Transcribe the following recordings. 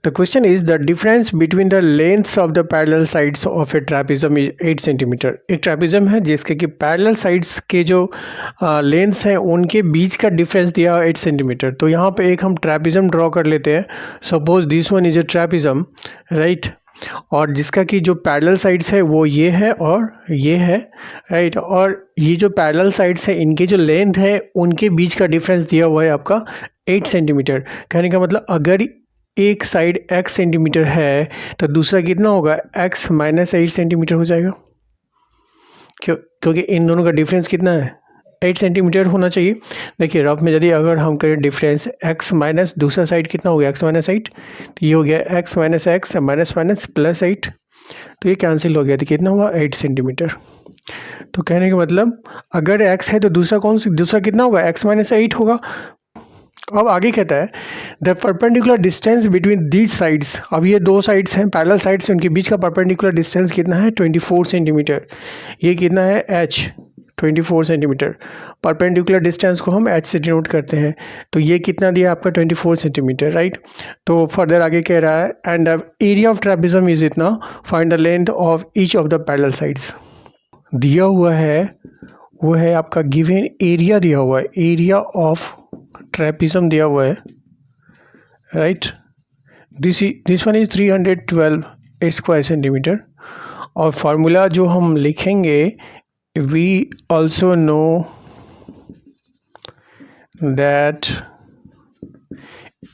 The question is the difference between the lengths of the parallel sides of a trapezium is 8 centimetre. एक trapezium है जिसके कि parallel sides के जो lengths हैं उनके बीच का डिफरेंस दिया 8 सेंटीमीटर। तो यहाँ पे एक हम ट्रापेजियम ड्रॉ कर लेते हैं। Suppose this one is a trapezium, right, और जिसका कि जो पैरेलल साइड्स है वो ये है और ये है, राइट, और ये जो पैरेलल साइड्स है इनके जो लेंथ है उनके बीच का डिफरेंस दिया हुआ है आपका 8 सेंटीमीटर। कहने का मतलब अगर एक साइड x सेंटीमीटर है तो दूसरा कितना होगा, x माइनस 8 सेंटीमीटर हो जाएगा। क्योंकि इन दोनों का डिफरेंस कितना है, 8 सेंटीमीटर होना चाहिए। देखिए रफ में यदि अगर हम करें डिफरेंस x माइनस दूसरा साइड कितना हो गया, x माइनस 8, तो ये हो गया x minus x minus minus plus 8, तो ये कैंसिल हो गया, तो कितना हुआ 8 सेंटीमीटर। तो कहने का मतलब अगर x है तो दूसरा कितना होगा, x माइनस 8 होगा। अब आगे कहता है the perpendicular distance between these sides. अब ये दो साइड्स हैं, पैरेलल साइड्स हैं, उनके बीच का परपेंडिकुलर डिस्टेंस कितना है, 24 सेंटीमीटर। ये कितना है, h 24 सेंटीमीटर। परपेंडिकुलर डिस्टेंस को हम h से डिनोट करते हैं। तो ये कितना दिया आपका 24 सेंटीमीटर, राइट। तो फर्दर आगे कह रहा है and area of trapezium is इतना, find the length of each of the parallel sides. दिया हुआ है वो है आपका गिवन एरिया दिया हुआ है, एरिया ऑफ ट्रेपेजियम दिया हुआ है, right. This one is 312 square centimetre. और फार्मूला जो हम लिखेंगे, we also know that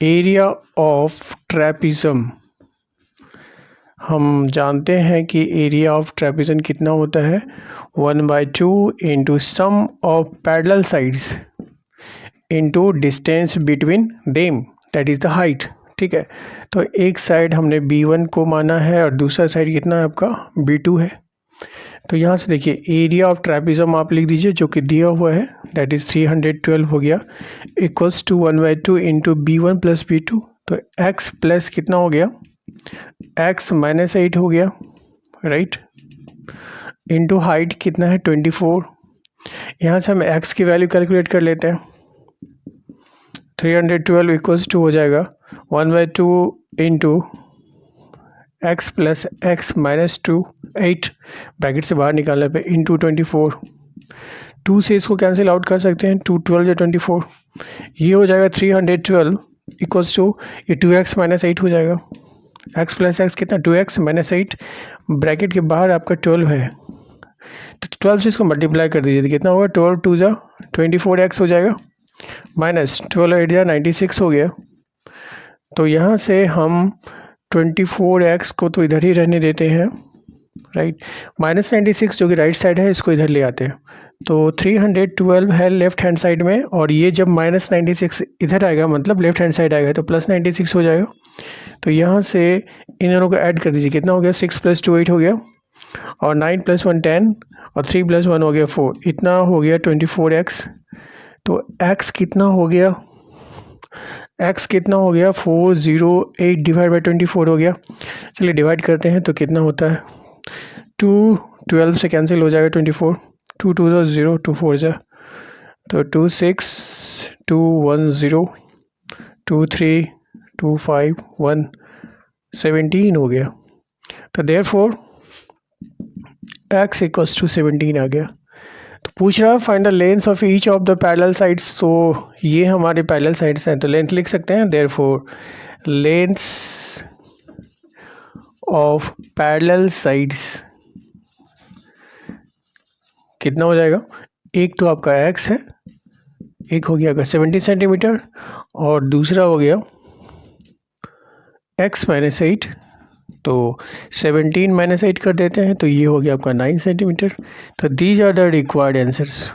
area of trapezium, हम जानते हैं कि एरिया ऑफ ट्रेपेजियम कितना होता है, 1/2 into sum of parallel sides into distance between them, that is the height. ठीक है, तो एक साइड हमने B1 को माना है और दूसरा साइड कितना है आपका B2 है। तो यहाँ से देखिए एरिया ऑफ ट्रेपेजियम आप लिख दीजिए जो कि दिया हुआ है, दैट इज़ 312 हो गया, equals to 1/2 into B1 plus B2। तो x प्लस कितना हो गया, x माइनस 8 हो गया, राइट, इंटू हाइट कितना है 24। यहाँ से हम x की वैल्यू कैलकुलेट कर लेते हैं। 312 इक्वल्स टू हो जाएगा 1/2 into x plus x minus 2, 8 bracket से बाहर निकालने पे इंटू 24। 2 से इसको कैंसिल आउट कर सकते हैं, 2 12 या 24, ये हो जाएगा 312 इक्वल्स टू ये 2x माइनस 8 हो जाएगा। x प्लस एक्स कितना, 2x माइनस 8, ब्रैकेट के बाहर आपका 12 है, तो 12 से इसको मल्टीप्लाई कर दीजिए, तो कितना होगा, 12 2 जा 24x हो जाएगा, माइनस 12 8 जा 96 हो गया। तो यहाँ से हम 24x को तो इधर ही रहने देते हैं, राइट, माइनस 96 जो कि राइट साइड है इसको इधर ले आते हैं। तो 312 है लेफ्ट हैंड साइड में, और ये जब माइनस 96 इधर आएगा मतलब लेफ्ट हैंड साइड आएगा तो प्लस 96 हो जाएगा। तो यहाँ से इन दोनों को ऐड कर दीजिए, कितना हो गया, 6 + 2 8 हो गया, और 9 + 1 10, और 3 + 1 हो गया 4, इतना हो गया 24x। तो x कितना हो गया, x कितना हो गया, 408 डिवाइड बाई 24 हो गया। चलिए डिवाइड करते हैं तो कितना होता है, 2 12 से कैंसिल हो जाएगा 24, 2 2 0, 2 4 जा, तो 2 6 2 1 0, 2 3 2 5 1 17 हो गया। तो देयरफॉर x इक्वल्स टू 17 आ गया। तो पूछ रहा है find the length of each of the parallel sides. तो ये हमारे पैरेलल साइड्स हैं, तो लेंथ लिख सकते हैं, therefore lengths of parallel sides कितना हो जाएगा, एक तो आपका x है, एक हो गया आपका 17 सेंटीमीटर, और दूसरा हो गया x माइनस 8, तो 17 माइनस 8 कर देते हैं तो ये हो गया आपका 9 सेंटीमीटर। तो these are the required answers.